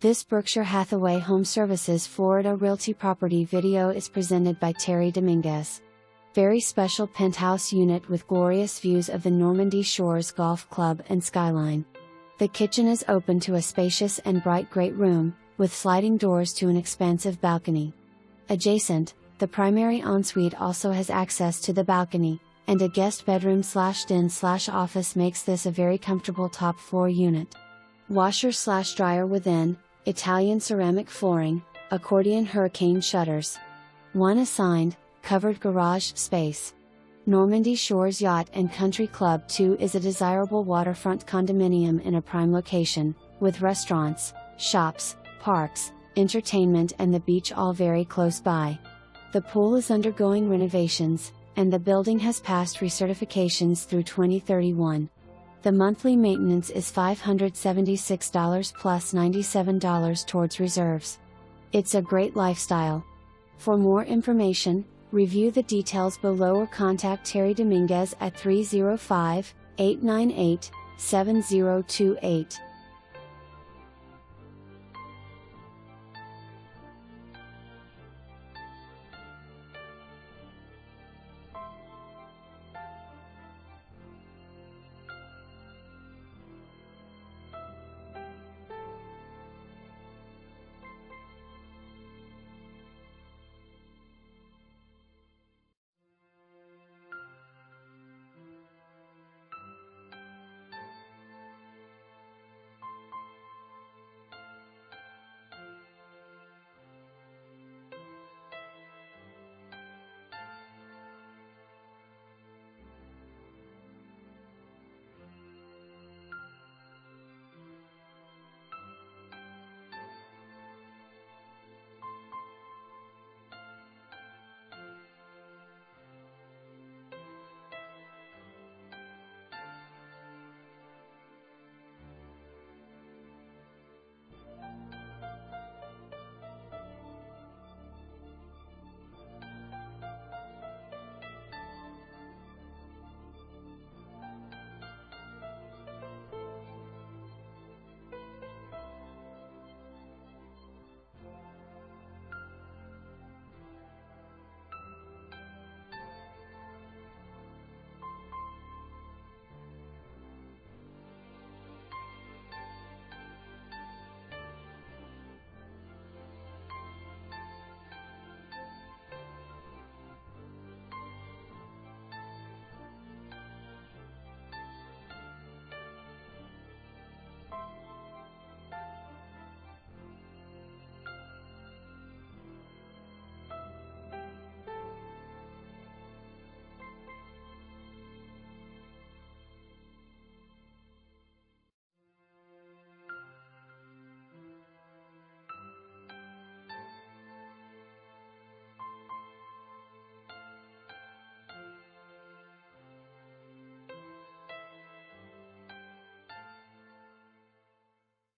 This Berkshire Hathaway HomeServices Florida Realty property video is presented by Terry Dominguez. Very special penthouse unit with glorious views of the Normandy Shores Golf Club and skyline. The kitchen is open to a spacious and bright great room, with sliding doors to an expansive balcony. Adjacent, the primary ensuite also has access to the balcony, and a guest bedroom/den/office makes this a very comfortable top floor unit. Washer/dryer within, Italian ceramic flooring, accordion hurricane shutters. 1 assigned, covered garage space. Normandy Shores Yacht and Country Club 2 is a desirable waterfront condominium in a prime location, with restaurants, shops, parks, entertainment and the beach all very close by. The pool is undergoing renovations, and the building has passed recertifications through 2031. The monthly maintenance is $576 plus $97 towards reserves. It's a great lifestyle. For more information, review the details below or contact Terry Dominguez at 305-898-7028.